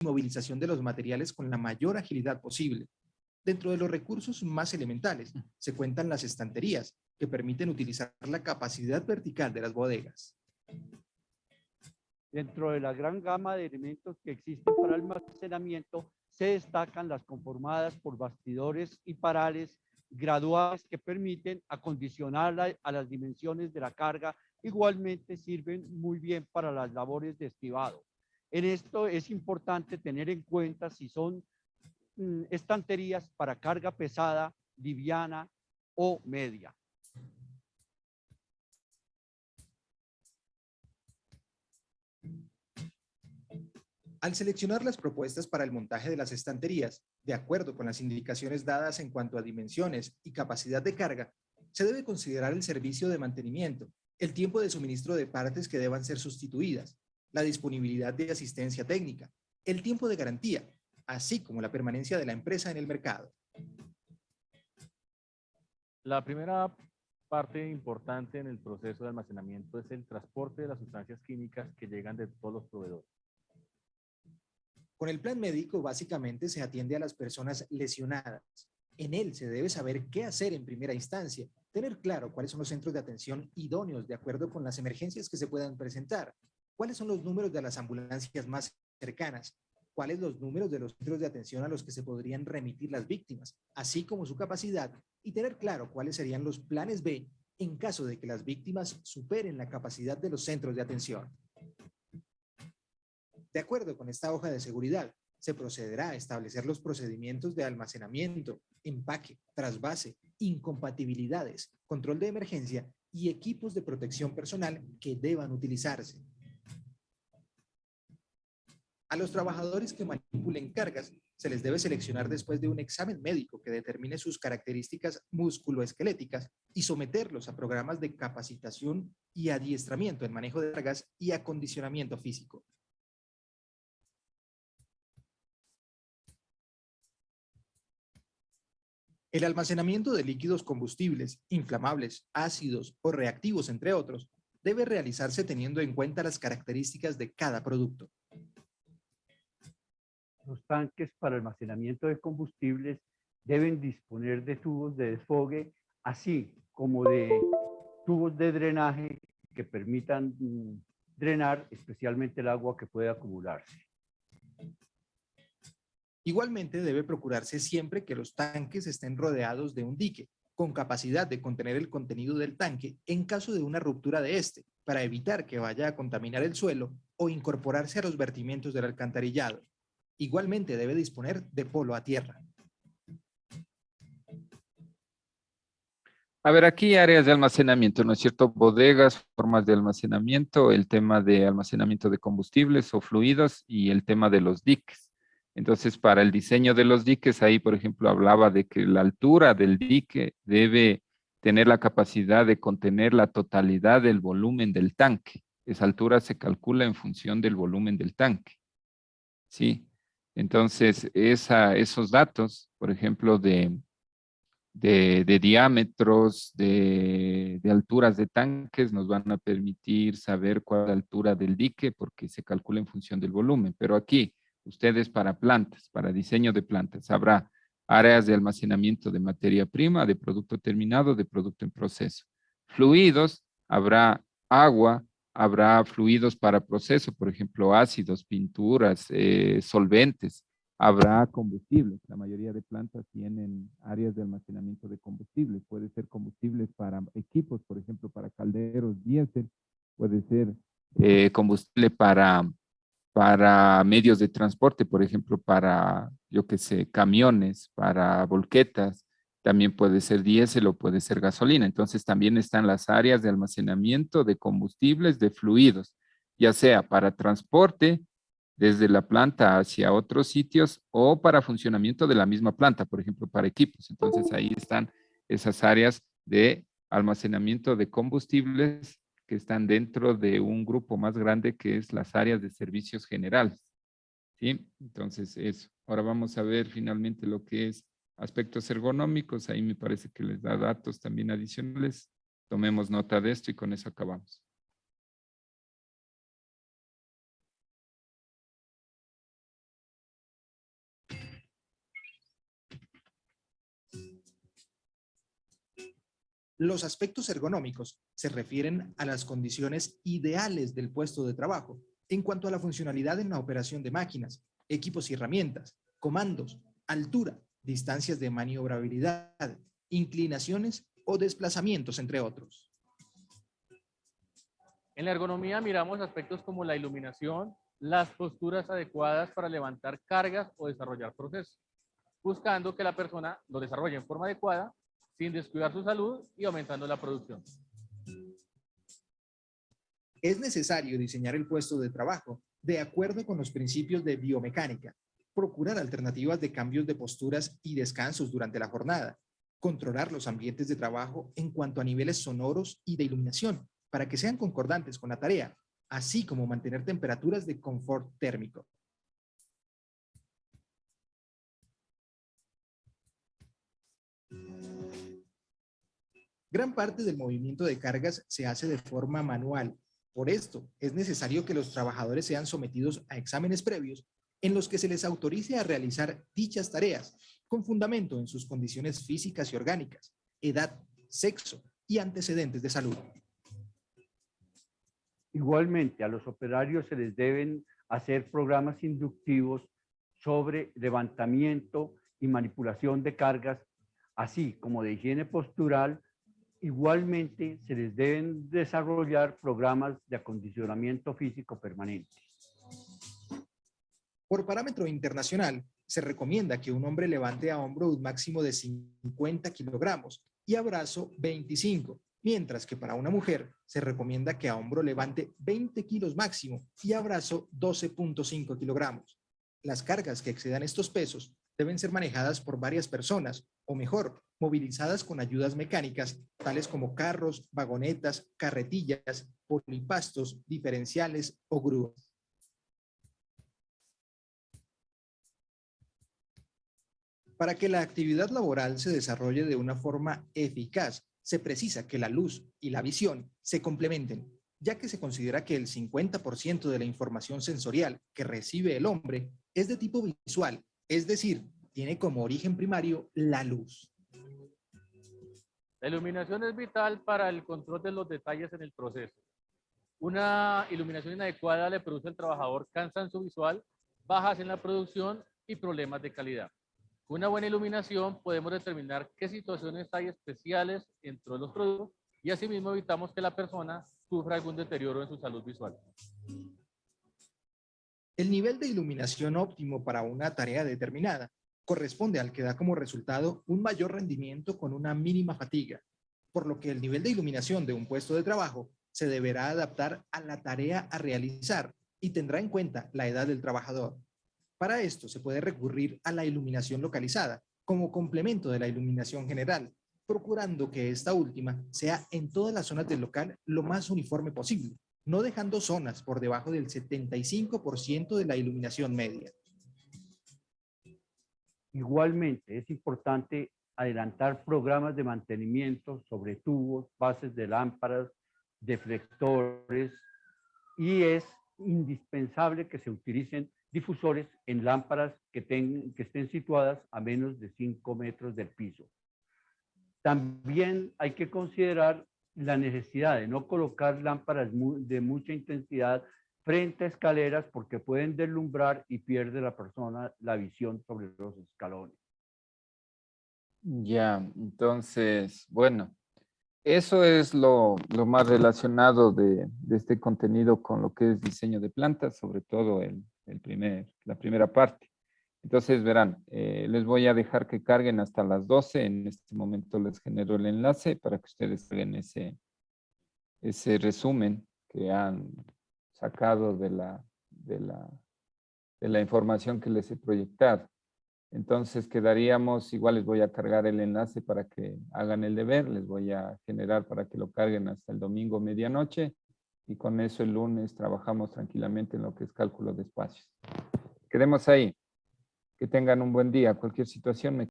movilización de los materiales con la mayor agilidad posible. Dentro de los recursos más elementales se cuentan las estanterías, que permiten utilizar la capacidad vertical de las bodegas. Dentro de la gran gama de elementos que existen para almacenamiento, se destacan las conformadas por bastidores y parales graduadas que permiten acondicionarla a las dimensiones de la carga. Igualmente sirven muy bien para las labores de estibado. En esto es importante tener en cuenta si son estanterías para carga pesada, liviana o media. Al seleccionar las propuestas para el montaje de las estanterías, de acuerdo con las indicaciones dadas en cuanto a dimensiones y capacidad de carga, se debe considerar el servicio de mantenimiento, el tiempo de suministro de partes que deban ser sustituidas, la disponibilidad de asistencia técnica, el tiempo de garantía, así como la permanencia de la empresa en el mercado. La primera parte importante en el proceso de almacenamiento es el transporte de las sustancias químicas que llegan de todos los proveedores. Con el plan médico, básicamente se atiende a las personas lesionadas. En él se debe saber qué hacer en primera instancia, tener claro cuáles son los centros de atención idóneos de acuerdo con las emergencias que se puedan presentar, cuáles son los números de las ambulancias más cercanas, cuáles los números de los centros de atención a los que se podrían remitir las víctimas, así como su capacidad, y tener claro cuáles serían los planes B en caso de que las víctimas superen la capacidad de los centros de atención. De acuerdo con esta hoja de seguridad, se procederá a establecer los procedimientos de almacenamiento, empaque, trasvase, incompatibilidades, control de emergencia y equipos de protección personal que deban utilizarse. A los trabajadores que manipulen cargas se les debe seleccionar después de un examen médico que determine sus características músculoesqueléticas y someterlos a programas de capacitación y adiestramiento en manejo de cargas y acondicionamiento físico. El almacenamiento de líquidos combustibles, inflamables, ácidos o reactivos, entre otros, debe realizarse teniendo en cuenta las características de cada producto. Los tanques para almacenamiento de combustibles deben disponer de tubos de desfogue, así como de tubos de drenaje que permitan drenar especialmente el agua que puede acumularse. Igualmente debe procurarse siempre que los tanques estén rodeados de un dique, con capacidad de contener el contenido del tanque en caso de una ruptura de este, para evitar que vaya a contaminar el suelo o incorporarse a los vertimientos del alcantarillado. Igualmente debe disponer de polo a tierra. A ver, aquí áreas de almacenamiento, ¿no es cierto? Bodegas, formas de almacenamiento, el tema de almacenamiento de combustibles o fluidos y el tema de los diques. Entonces, para el diseño de los diques, ahí, por ejemplo, hablaba de que la altura del dique debe tener la capacidad de contener la totalidad del volumen del tanque. Esa altura se calcula en función del volumen del tanque. ¿Sí? Entonces, esos datos, por ejemplo, de diámetros, de alturas de tanques, nos van a permitir saber cuál es la altura del dique, porque se calcula en función del volumen. Pero aquí, ustedes para plantas, para diseño de plantas, habrá áreas de almacenamiento de materia prima, de producto terminado, de producto en proceso. Fluidos, habrá agua, habrá fluidos para proceso, por ejemplo, ácidos, pinturas, solventes. Habrá combustibles. La mayoría de plantas tienen áreas de almacenamiento de combustibles. Puede ser combustibles para equipos, por ejemplo, para calderos, diésel. Puede ser combustible para medios de transporte, por ejemplo, para, yo qué sé, camiones, para volquetas. También puede ser diésel o puede ser gasolina. Entonces también están las áreas de almacenamiento de combustibles, de fluidos, ya sea para transporte, desde la planta hacia otros sitios o para funcionamiento de la misma planta, por ejemplo, para equipos. Entonces ahí están esas áreas de almacenamiento de combustibles que están dentro de un grupo más grande que es las áreas de servicios generales. ¿Sí? Entonces eso. Ahora vamos a ver finalmente lo que es aspectos ergonómicos. Ahí me parece que les da datos también adicionales. Tomemos nota de esto y con eso acabamos. Los aspectos ergonómicos se refieren a las condiciones ideales del puesto de trabajo en cuanto a la funcionalidad en la operación de máquinas, equipos y herramientas, comandos, altura, distancias de maniobrabilidad, inclinaciones o desplazamientos, entre otros. En la ergonomía miramos aspectos como la iluminación, las posturas adecuadas para levantar cargas o desarrollar procesos, buscando que la persona lo desarrolle en forma adecuada, sin descuidar su salud y aumentando la producción. Es necesario diseñar el puesto de trabajo de acuerdo con los principios de biomecánica, procurar alternativas de cambios de posturas y descansos durante la jornada, controlar los ambientes de trabajo en cuanto a niveles sonoros y de iluminación para que sean concordantes con la tarea, así como mantener temperaturas de confort térmico. Gran parte del movimiento de cargas se hace de forma manual. Por esto, es necesario que los trabajadores sean sometidos a exámenes previos en los que se les autorice a realizar dichas tareas con fundamento en sus condiciones físicas y orgánicas, edad, sexo y antecedentes de salud. Igualmente, a los operarios se les deben hacer programas inductivos sobre levantamiento y manipulación de cargas, así como de higiene postural. Igualmente, se les deben desarrollar programas de acondicionamiento físico permanente. Por parámetro internacional, se recomienda que un hombre levante a hombro un máximo de 50 kilogramos y a brazo 25, mientras que para una mujer se recomienda que a hombro levante 20 kilos máximo y a brazo 12.5 kilogramos. Las cargas que excedan estos pesos deben ser manejadas por varias personas, o mejor, movilizadas con ayudas mecánicas, tales como carros, vagonetas, carretillas, polipastos, diferenciales o grúas. Para que la actividad laboral se desarrolle de una forma eficaz, se precisa que la luz y la visión se complementen, ya que se considera que el 50% de la información sensorial que recibe el hombre es de tipo visual, es decir, tiene como origen primario la luz. La iluminación es vital para el control de los detalles en el proceso. Una iluminación inadecuada le produce al trabajador cansancio visual, bajas en la producción y problemas de calidad. Con una buena iluminación podemos determinar qué situaciones hay especiales dentro de los productos y asimismo evitamos que la persona sufra algún deterioro en su salud visual. El nivel de iluminación óptimo para una tarea determinada corresponde al que da como resultado un mayor rendimiento con una mínima fatiga, por lo que el nivel de iluminación de un puesto de trabajo se deberá adaptar a la tarea a realizar y tendrá en cuenta la edad del trabajador. Para esto se puede recurrir a la iluminación localizada como complemento de la iluminación general, procurando que esta última sea en todas las zonas del local lo más uniforme posible, no dejando zonas por debajo del 75% de la iluminación media. Igualmente, es importante adelantar programas de mantenimiento sobre tubos, bases de lámparas, deflectores, y es indispensable que se utilicen difusores en lámparas que estén situadas a menos de 5 metros del piso. También hay que considerar la necesidad de no colocar lámparas de mucha intensidad frente a escaleras porque pueden deslumbrar y pierde la persona la visión sobre los escalones. Ya, entonces, bueno, eso es lo más relacionado de este contenido con lo que es diseño de plantas, sobre todo la primera parte. Entonces, verán, les voy a dejar que carguen hasta las 12. En este momento les genero el enlace para que ustedes hagan ese resumen que han sacado de la información que les he proyectado. Entonces quedaríamos, igual les voy a cargar el enlace para que hagan el deber, les voy a generar para que lo carguen hasta el domingo medianoche y con eso el lunes trabajamos tranquilamente en lo que es cálculo de espacios. Quedemos ahí. Que tengan un buen día. Cualquier situación me